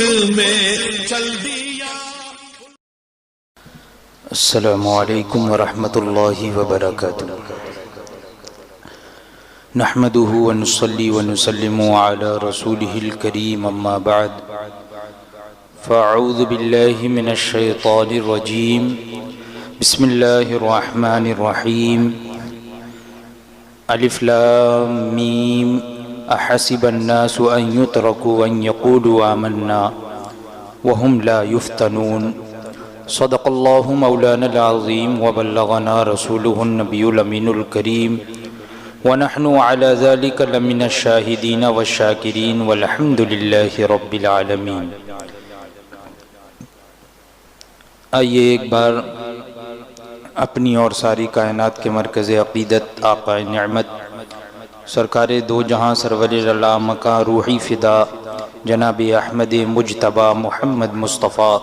خود میں چل دیا۔ السلام علیکم ورحمۃ اللہ وبرکاتہ۔ نحمده ونصلي ونسلم على رسوله الكريم اما بعد فاعوذ بالله من الشيطان الرجيم بسم الله الرحمن الرحيم الف لام میم احسب الناس ان يتركوا ان يقولوا آمنا وهم لا يفتنون صدق الله مولانا العظيم وبلغنا رسوله النبي الأمين الكريم ونحن على ذلك لمن الشاهدين والشاكرين والحمد لله رب العالمين۔ آئیے ایک بار اپنی اور ساری کائنات کے مرکز عقیدت آقا نعمت سرکار دو جہاں سرور علامہ کا روحی فدا جناب احمد مجتبی محمد مصطفیٰ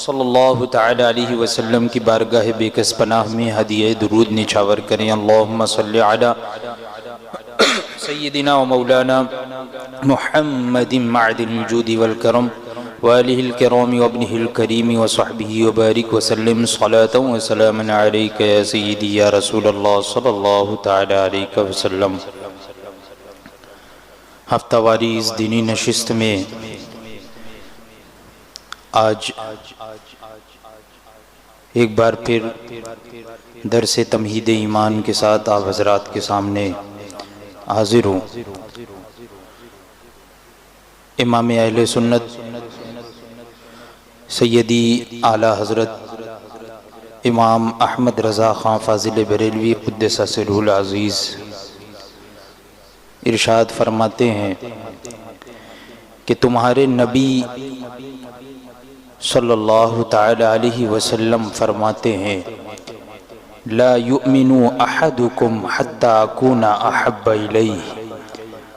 صلی اللہ تعالی علیہ وسلم کی بارگاہ بے کس پناہ میں ہدیہ درود نچھاور کریں۔ اللہم صلی علی سیدنا و مولانا محمد معدن الجود والکرم وآلہ الکرام وابنہ الکریم وصحبہ وبارک وسلم صلاة و سلام علیکہ یا سیدی یا رسول اللہ صلی اللہ تعالی علیہ وسلم۔ ہفتہ واری اس دینی نشست میں آج ایک بار پھر درس تمہید ایمان کے ساتھ آپ حضرات کے سامنے حاضر ہوں۔ امام اہل سنت سیدی اعلیٰ حضرت امام احمد رضا خان فاضل بریلوی قدس سرہ العزیز ارشاد فرماتے ہیں کہ تمہارے نبی صلی اللہ تعالی علیہ وسلم فرماتے ہیں لا یؤمن احدکم حتی اکون احب الیہ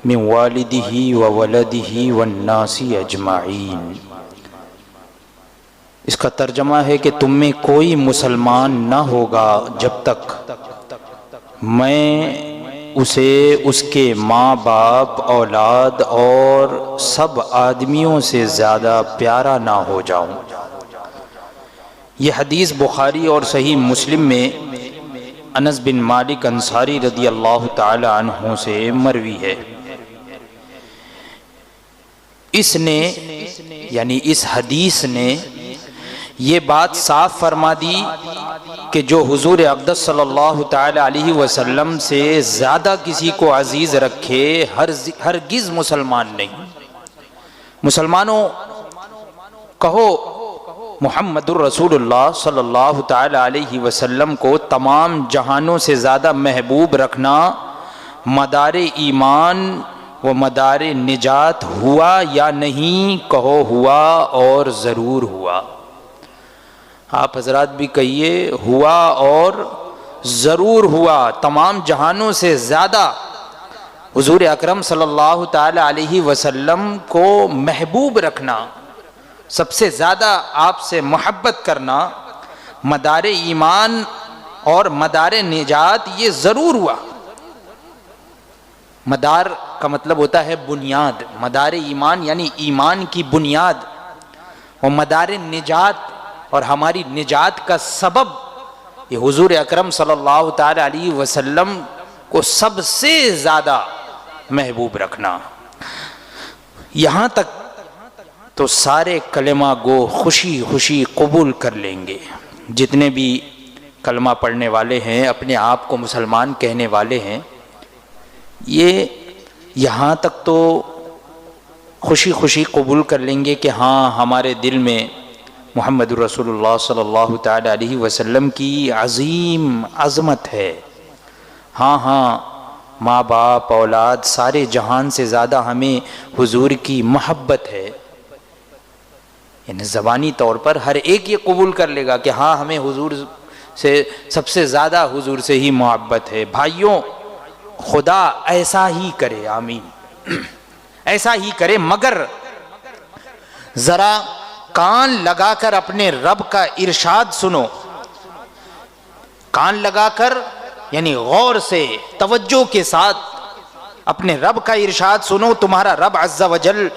من والدہ وولدہ والناس اجمعین۔ اس کا ترجمہ ہے کہ تم میں کوئی مسلمان نہ ہوگا جب تک میں اسے اس کے ماں باپ اولاد اور سب آدمیوں سے زیادہ پیارا نہ ہو جاؤں۔ یہ حدیث بخاری اور صحیح مسلم میں انس بن مالک انصاری رضی اللہ تعالی عنہ سے مروی ہے۔ اس نے یعنی اس حدیث نے یہ بات صاف فرما دی کہ جو حضور اقدس صلی اللہ تعالی علیہ وسلم سے زیادہ کسی کو عزیز رکھے ہرگز مسلمان نہیں۔ مسلمانوں کہو محمد الرسول اللہ صلی اللہ تعالی علیہ وسلم کو تمام جہانوں سے زیادہ محبوب رکھنا مدار ایمان و مدار نجات ہوا یا نہیں؟ کہو ہوا اور ضرور ہوا۔ آپ حضرات بھی کہیے ہوا اور ضرور ہوا۔ تمام جہانوں سے زیادہ حضور اکرم صلی اللہ تعالی علیہ وسلم کو محبوب رکھنا، سب سے زیادہ آپ سے محبت کرنا مدار ایمان اور مدار نجات یہ ضرور ہوا۔ مدار کا مطلب ہوتا ہے بنیاد، مدار ایمان یعنی ایمان کی بنیاد، اور مدار نجات اور ہماری نجات کا سبب یہ حضور اکرم صلی اللہ تعالی علیہ وسلم کو سب سے زیادہ محبوب رکھنا۔ یہاں تک تو سارے کلمہ گو خوشی خوشی قبول کر لیں گے، جتنے بھی کلمہ پڑھنے والے ہیں، اپنے آپ کو مسلمان کہنے والے ہیں، یہ یہاں تک تو خوشی خوشی قبول کر لیں گے کہ ہاں ہمارے دل میں محمد رسول اللہ صلی اللہ تعالی علیہ وسلم کی عظیم عظمت ہے۔ ہاں ماں باپ اولاد سارے جہان سے زیادہ ہمیں حضور کی محبت ہے، یعنی زبانی طور پر ہر ایک یہ قبول کر لے گا کہ ہاں ہمیں حضور سے سب سے زیادہ حضور سے ہی محبت ہے۔ بھائیوں خدا ایسا ہی کرے، آمین، ایسا ہی کرے، مگر ذرا کان لگا کر اپنے رب کا ارشاد سنو، کان لگا کر یعنی غور سے توجہ کے ساتھ اپنے رب کا ارشاد سنو۔ تمہارا رب عز و جل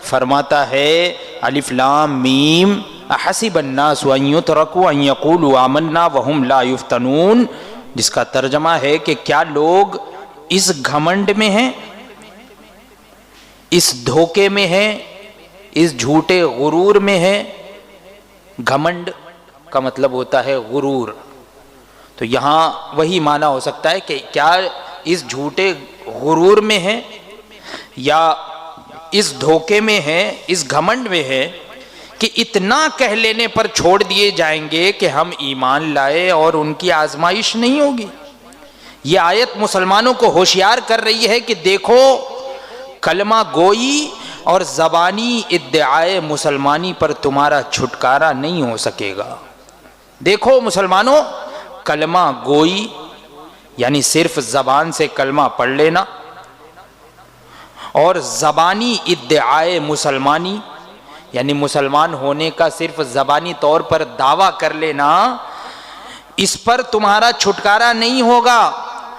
فرماتا ہے الف لام میم احسب الناس ان یترکوا ان یقولوا آمنا وهم لا یفتنون، جس کا ترجمہ ہے کہ کیا لوگ اس گھمنڈ میں ہیں، اس دھوکے میں ہیں، اس جھوٹے غرور میں ہیں۔ گھمنڈ کا مطلب ہوتا ہے غرور، تو یہاں وہی معنی ہو سکتا ہے کہ کیا اس جھوٹے غرور میں ہے یا اس دھوکے میں ہے، اس گھمنڈ میں ہے کہ اتنا کہہ لینے پر چھوڑ دیے جائیں گے کہ ہم ایمان لائے اور ان کی آزمائش نہیں ہوگی۔ یہ آیت مسلمانوں کو ہوشیار کر رہی ہے کہ دیکھو کلمہ گوئی اور زبانی ادعائے مسلمانی پر تمہارا چھٹکارا نہیں ہو سکے گا۔ دیکھو مسلمانوں، کلمہ گوئی یعنی صرف زبان سے کلمہ پڑھ لینا اور زبانی ادعائے مسلمانی یعنی مسلمان ہونے کا صرف زبانی طور پر دعویٰ کر لینا، اس پر تمہارا چھٹکارا نہیں ہوگا۔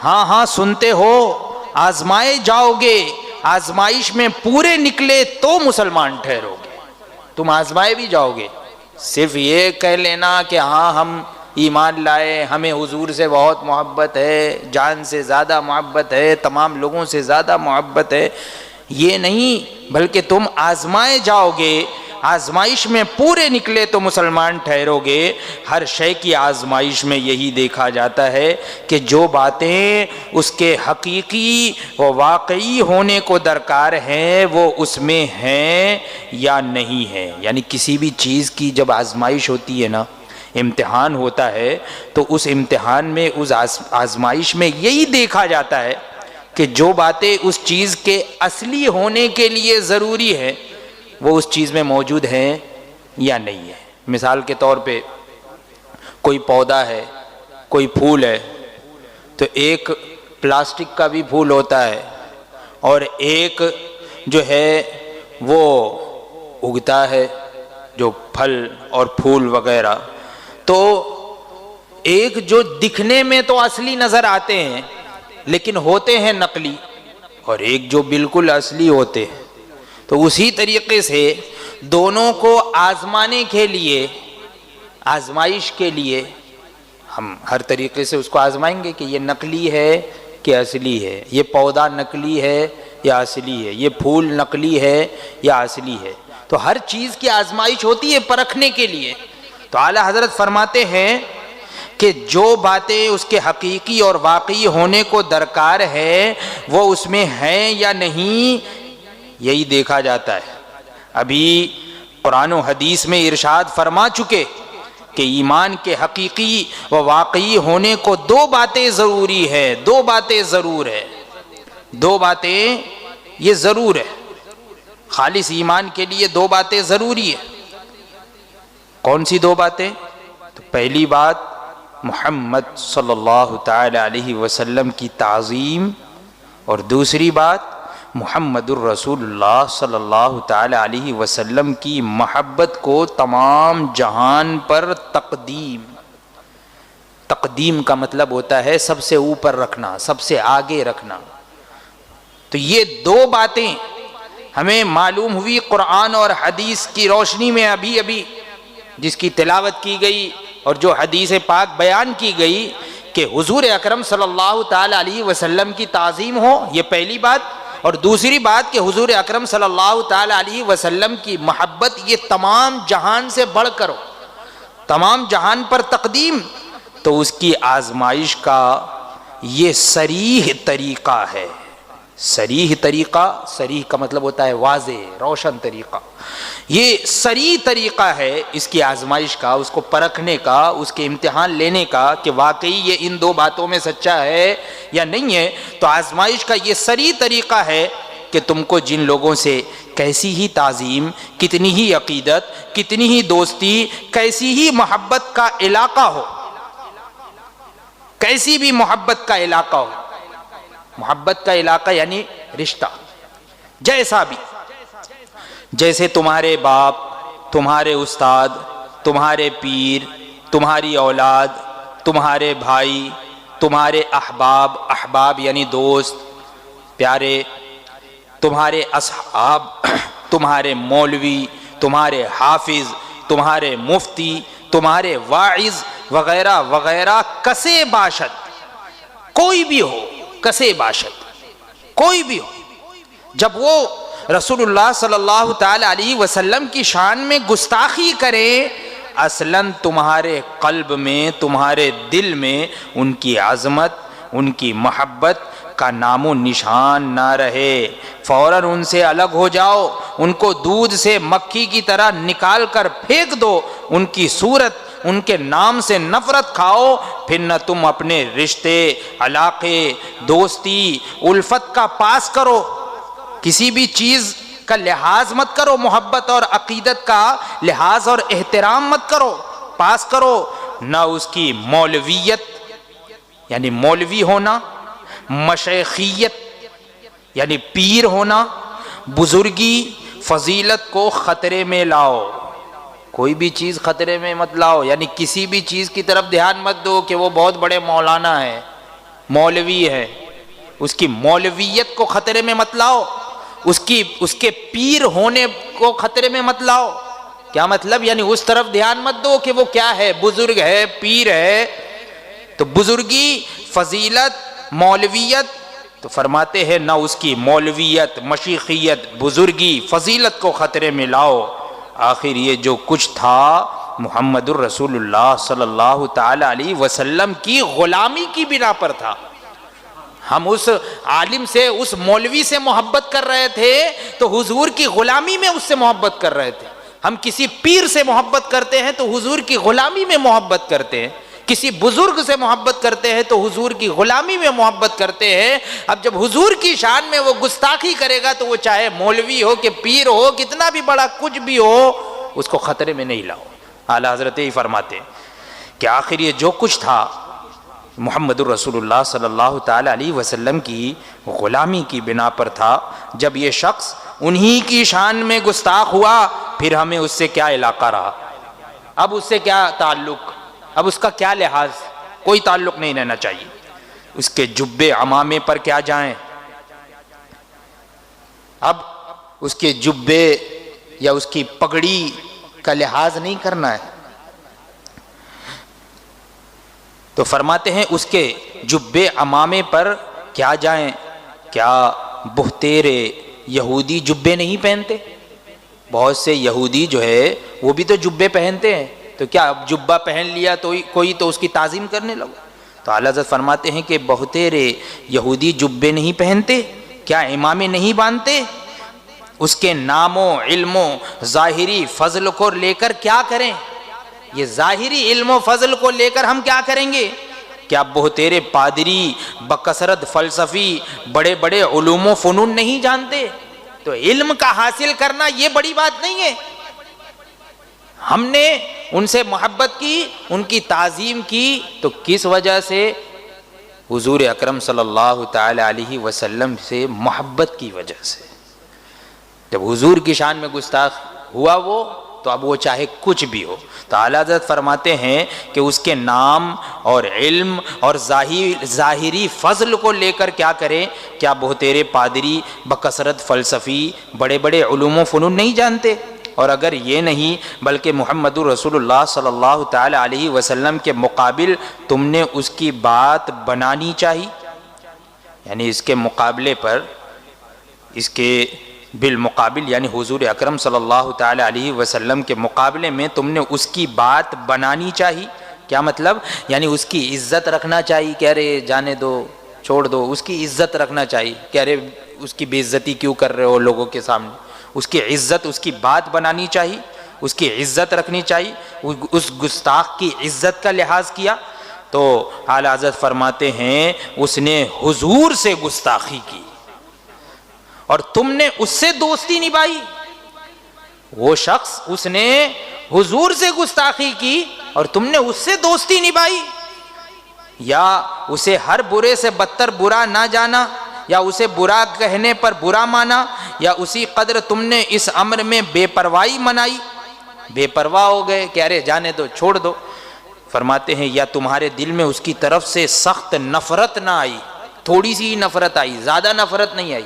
ہاں ہاں سنتے ہو، آزمائے جاؤ گے، آزمائش میں پورے نکلے تو مسلمان ٹھہرو گے۔ تم آزمائے بھی جاؤ گے، صرف یہ کہہ لینا کہ ہاں ہم ایمان لائے، ہمیں حضور سے بہت محبت ہے، جان سے زیادہ محبت ہے، تمام لوگوں سے زیادہ محبت ہے، یہ نہیں، بلکہ تم آزمائے جاؤ گے، آزمائش میں پورے نکلے تو مسلمان ٹھہرو گے۔ ہر شے کی آزمائش میں یہی دیکھا جاتا ہے کہ جو باتیں اس کے حقیقی و واقعی ہونے کو درکار ہیں وہ اس میں ہیں یا نہیں ہیں۔ یعنی کسی بھی چیز کی جب آزمائش ہوتی ہے نا، امتحان ہوتا ہے، تو اس امتحان میں اس آزمائش میں یہی دیکھا جاتا ہے کہ جو باتیں اس چیز کے اصلی ہونے کے لیے ضروری ہے وہ اس چیز میں موجود ہیں یا نہیں ہے۔ مثال کے طور پہ کوئی پودا ہے، کوئی پھول ہے، تو ایک پلاسٹک کا بھی پھول ہوتا ہے اور ایک جو ہے وہ اگتا ہے، جو پھل اور پھول وغیرہ، تو ایک جو دکھنے میں تو اصلی نظر آتے ہیں لیکن ہوتے ہیں نقلی، اور ایک جو بالکل اصلی ہوتے ہیں۔ تو اسی طریقے سے دونوں کو آزمانے کے لیے، آزمائش کے لیے ہم ہر طریقے سے اس کو آزمائیں گے کہ یہ نقلی ہے کہ اصلی ہے، یہ پودا نقلی ہے یا اصلی ہے، یہ پھول نقلی ہے یا اصلی ہے۔ تو ہر چیز کی آزمائش ہوتی ہے پرکھنے کے لیے۔ تو اعلیٰ حضرت فرماتے ہیں کہ جو باتیں اس کے حقیقی اور واقعی ہونے کو درکار ہے وہ اس میں ہیں یا نہیں، یہی دیکھا جاتا ہے۔ ابھی قرآن و حدیث میں ارشاد فرما چکے کہ ایمان کے حقیقی و واقعی ہونے کو دو باتیں ضروری ہے، دو باتیں ضرور ہے، دو باتیں یہ ضرور ہے۔ خالص ایمان کے لیے دو باتیں ضروری ہے۔ کون سی دو باتیں؟ تو پہلی بات محمد صلی اللہ تعالی علیہ وسلم کی تعظیم، اور دوسری بات محمد الرسول اللہ صلی اللہ تعالی علیہ وسلم کی محبت کو تمام جہان پر تقدیم۔ تقدیم کا مطلب ہوتا ہے سب سے اوپر رکھنا، سب سے آگے رکھنا۔ تو یہ دو باتیں ہمیں معلوم ہوئی قرآن اور حدیث کی روشنی میں، ابھی جس کی تلاوت کی گئی اور جو حدیث پاک بیان کی گئی کہ حضور اکرم صلی اللہ تعالی علیہ وسلم کی تعظیم ہو، یہ پہلی بات، اور دوسری بات کہ حضور اکرم صلی اللہ تعالی علیہ وسلم کی محبت یہ تمام جہان سے بڑھ کر ہو، تمام جہان پر تقدیم۔ تو اس کی آزمائش کا یہ صریح طریقہ ہے۔ صریح طریقہ، صریح کا مطلب ہوتا ہے واضح، روشن طریقہ۔ یہ صریح طریقہ ہے اس کی آزمائش کا، اس کو پرکھنے کا، اس کے امتحان لینے کا کہ واقعی یہ ان دو باتوں میں سچا ہے یا نہیں ہے۔ تو آزمائش کا یہ صریح طریقہ ہے کہ تم کو جن لوگوں سے کیسی ہی تعظیم، کتنی ہی عقیدت، کتنی ہی دوستی، کیسی ہی محبت کا علاقہ ہو، کیسی بھی محبت کا علاقہ ہو، محبت کا علاقہ یعنی رشتہ، جیسا بھی، جیسے تمہارے باپ، تمہارے استاد، تمہارے پیر، تمہاری اولاد، تمہارے بھائی، تمہارے احباب، احباب یعنی دوست پیارے، تمہارے اصحاب، تمہارے مولوی، تمہارے حافظ، تمہارے مفتی، تمہارے واعظ وغیرہ وغیرہ کسے باشد، کوئی بھی ہو، کسے باشد، کوئی بھی ہو، جب وہ رسول اللہ صلی اللہ تعالی علیہ وسلم کی شان میں گستاخی کریں، اصلاً تمہارے قلب میں، تمہارے دل میں ان کی عظمت، ان کی محبت کا نام و نشان نہ رہے، فوراً ان سے الگ ہو جاؤ، ان کو دودھ سے مکھی کی طرح نکال کر پھینک دو، ان کی صورت، ان کے نام سے نفرت کھاؤ، پھر نہ تم اپنے رشتے، علاقے، دوستی، الفت کا پاس کرو، کسی بھی چیز کا لحاظ مت کرو، محبت اور عقیدت کا لحاظ اور احترام مت کرو، پاس کرو، نہ اس کی مولویت یعنی مولوی ہونا، مشیخیت یعنی پیر ہونا، بزرگی، فضیلت کو خطرے میں لاؤ، کوئی بھی چیز خطرے میں مت لاؤ، یعنی کسی بھی چیز کی طرف دھیان مت دو کہ وہ بہت بڑے مولانا ہے، مولوی ہے، اس کی مولویت کو خطرے میں مت لاؤ، اس کے پیر ہونے کو خطرے میں مت لاؤ۔ کیا مطلب؟ یعنی اس طرف دھیان مت دو کہ وہ کیا ہے، بزرگ ہے، پیر ہے، تو بزرگی، فضیلت، مولویت، تو فرماتے ہیں نہ اس کی مولویت، مشیخیت، بزرگی، فضیلت کو خطرے میں لاؤ۔ آخر یہ جو کچھ تھا محمد الرسول اللہ صلی اللہ تعالی علیہ وسلم کی غلامی کی بنا پر تھا۔ ہم اس عالم سے، اس مولوی سے محبت کر رہے تھے تو حضور کی غلامی میں اس سے محبت کر رہے تھے، ہم کسی پیر سے محبت کرتے ہیں تو حضور کی غلامی میں محبت کرتے ہیں، کسی بزرگ سے محبت کرتے ہیں تو حضور کی غلامی میں محبت کرتے ہیں۔ اب جب حضور کی شان میں وہ گستاخی کرے گا تو وہ چاہے مولوی ہو کہ پیر ہو، کتنا بھی بڑا کچھ بھی ہو، اس کو خطرے میں نہیں لاؤ۔ اعلیٰ حضرت ہی فرماتے ہیں کہ آخر یہ جو کچھ تھا محمد الرسول اللہ صلی اللہ تعالی علیہ وسلم کی غلامی کی بنا پر تھا۔ جب یہ شخص انہی کی شان میں گستاخ ہوا، پھر ہمیں اس سے کیا علاقہ رہا، اب اس سے کیا تعلق، اب اس کا کیا لحاظ، کوئی تعلق نہیں رہنا چاہیے۔ اس کے جبے عمامے پر کیا جائیں، اب اس کے جبے یا اس کی پگڑی کا لحاظ نہیں کرنا ہے، تو فرماتے ہیں اس کے جبے عمامے پر کیا جائیں، کیا بہتیرے یہودی جبے نہیں پہنتے؟ بہت سے یہودی جو ہے وہ بھی تو جبے پہنتے ہیں، تو کیا اب جبہ پہن لیا تو کوئی تو اس کی تعظیم کرنے لگا؟ تو اعلیٰ حضرت فرماتے ہیں کہ بہتیرے یہودی جبے نہیں پہنتے، کیا امامے نہیں باندھتے؟ اس کے نام و علم و ظاہری فضل کو لے کر کیا کریں؟ یہ ظاہری علم و فضل کو لے کر ہم کیا کریں گے؟ کیا بہتیرے پادری بکثرت فلسفی بڑے بڑے علوم و فنون نہیں جانتے؟ تو علم کا حاصل کرنا یہ بڑی بات نہیں ہے۔ ہم نے ان سے محبت کی، ان کی تعظیم کی، تو کس وجہ سے؟ حضور اکرم صلی اللہ تعالی علیہ وسلم سے محبت کی وجہ سے۔ جب حضور کی شان میں گستاخ ہوا وہ، تو اب وہ چاہے کچھ بھی ہو۔ تو اعلیٰ حضرت فرماتے ہیں کہ اس کے نام اور علم اور ظاہری فضل کو لے کر کیا کریں؟ کیا بہتیرے پادری بکثرت فلسفی بڑے بڑے علوم و فنون نہیں جانتے؟ اور اگر یہ نہیں بلکہ محمد رسول اللہ صلی اللہ تعالی علیہ وسلم کے مقابل تم نے اس کی بات بنانی چاہیے، یعنی اس کے مقابلے پر، اس کے بالمقابل یعنی حضور اکرم صلی اللہ تعالی علیہ وسلم کے مقابلے میں تم نے اس کی بات بنانی چاہیے۔ کیا مطلب؟ یعنی اس کی عزت رکھنا چاہیے کہ ارے جانے دو، چھوڑ دو، اس کی عزت رکھنا چاہیے کہ ارے اس کی بے عزتی کیوں کر رہے ہو لوگوں کے سامنے، اس کی عزت، اس کی بات بنانی چاہیے، اس کی عزت رکھنی چاہیے۔ اس گستاخ کی عزت کا لحاظ کیا تو اعلیٰ حضرت فرماتے ہیں اس نے حضور سے گستاخی کی اور تم نے اس سے دوستی نبھائی۔ وہ شخص اس نے حضور سے گستاخی کی اور تم نے اس سے دوستی نبھائی، یا اسے ہر برے سے بدتر برا نہ جانا، یا اسے برا کہنے پر برا مانا، یا اسی قدر تم نے اس امر میں بے پرواہی منائی، بے پرواہ ہو گئے کہ ارے جانے دو، چھوڑ دو۔ فرماتے ہیں یا تمہارے دل میں اس کی طرف سے سخت نفرت نہ آئی، تھوڑی سی نفرت آئی، زیادہ نفرت نہیں آئی،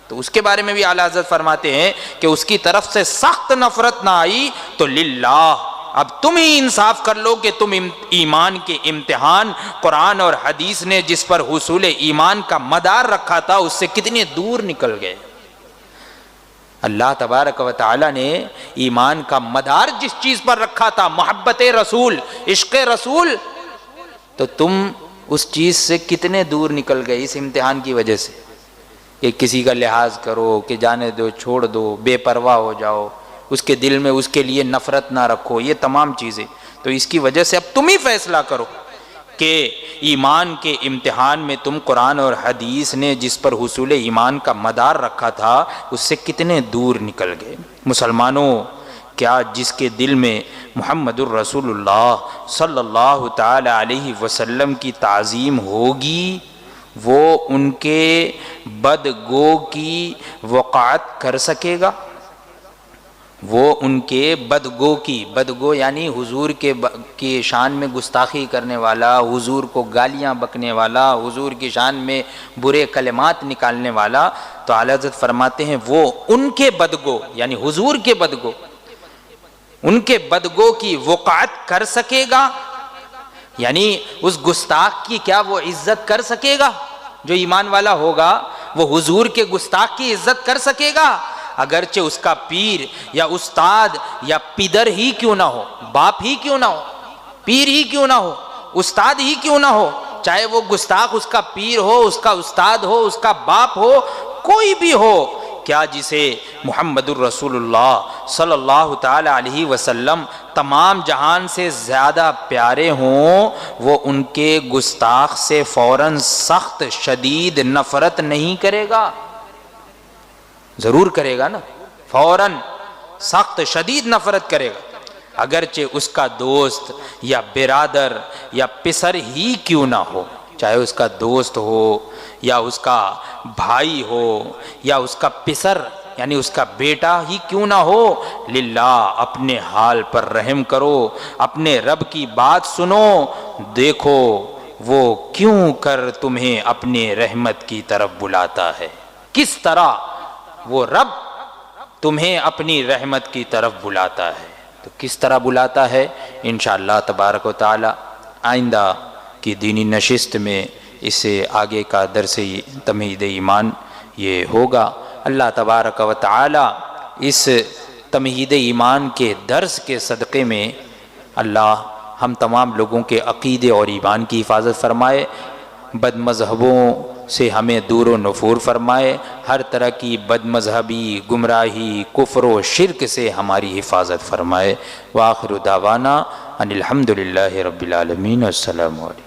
تو اس کے بارے میں بھی اعلیٰ حضرت فرماتے ہیں کہ اس کی طرف سے سخت نفرت نہ آئی تو للہ، اب تم ہی انصاف کر لو کہ تم ایمان کے امتحان قرآن اور حدیث نے جس پر حصول ایمان کا مدار رکھا تھا اس سے کتنے دور نکل گئے۔ اللہ تبارک و تعالی نے ایمان کا مدار جس چیز پر رکھا تھا، محبت رسول، عشق رسول، تو تم اس چیز سے کتنے دور نکل گئے اس امتحان کی وجہ سے کہ کسی کا لحاظ کرو کہ جانے دو، چھوڑ دو، بے پرواہ ہو جاؤ، اس کے دل میں اس کے لیے نفرت نہ رکھو، یہ تمام چیزیں۔ تو اس کی وجہ سے اب تم ہی فیصلہ کرو کہ ایمان کے امتحان میں تم قرآن اور حدیث نے جس پر حصول ایمان کا مدار رکھا تھا اس سے کتنے دور نکل گئے۔ مسلمانوں، کیا جس کے دل میں محمد الرسول اللہ صلی اللہ تعالی علیہ وسلم کی تعظیم ہوگی وہ ان کے بدگو کی وقاعت کر سکے گا؟ وہ ان کے بدگو کی، بدگو یعنی حضور کے شان میں گستاخی کرنے والا، حضور کو گالیاں بکنے والا، حضور کی شان میں برے کلمات نکالنے والا، تو اعلیٰ حضرت فرماتے ہیں وہ ان کے بدگو یعنی حضور کے بدگو، ان کے بدگو کی وقاعت کر سکے گا؟ یعنی اس گستاخ کی کیا وہ عزت کر سکے گا؟ جو ایمان والا ہوگا وہ حضور کے گستاخ کی عزت کر سکے گا؟ اگرچہ اس کا پیر یا استاد یا پدر ہی کیوں نہ ہو، باپ ہی کیوں نہ ہو، پیر ہی کیوں نہ ہو، استاد ہی کیوں نہ ہو، چاہے وہ گستاخ اس کا پیر ہو، اس کا استاد ہو، اس کا باپ ہو، کوئی بھی ہو، کیا جسے محمد الرسول اللہ صلی اللہ تعالی علیہ وسلم تمام جہان سے زیادہ پیارے ہوں وہ ان کے گستاخ سے فوراً سخت شدید نفرت نہیں کرے گا؟ ضرور کرے گا نا، فوراً سخت شدید نفرت کرے گا، اگرچہ اس کا دوست یا برادر یا پسر ہی کیوں نہ ہو، چاہے اس کا دوست ہو یا اس کا بھائی ہو یا اس کا پسر یعنی اس کا بیٹا ہی کیوں نہ ہو، للہ اپنے حال پر رحم کرو، اپنے رب کی بات سنو، دیکھو وہ کیوں کر تمہیں اپنے رحمت کی طرف بلاتا ہے، کس طرح وہ رب تمہیں اپنی رحمت کی طرف بلاتا ہے۔ تو کس طرح بلاتا ہے انشاءاللہ تبارک و تعالی آئندہ کی دینی نشست میں اس سے آگے کا درس تمہید ایمان یہ ہوگا۔ اللہ تبارک و تعالی اس تمہید ایمان کے درس کے صدقے میں اللہ ہم تمام لوگوں کے عقیدے اور ایمان کی حفاظت فرمائے، بد مذہبوں سے ہمیں دور و نفور فرمائے، ہر طرح کی بد مذہبی، گمراہی، کفر و شرک سے ہماری حفاظت فرمائے۔ وآخر دعوانا ان الحمد للہ رب العالمین، السلام علیکم۔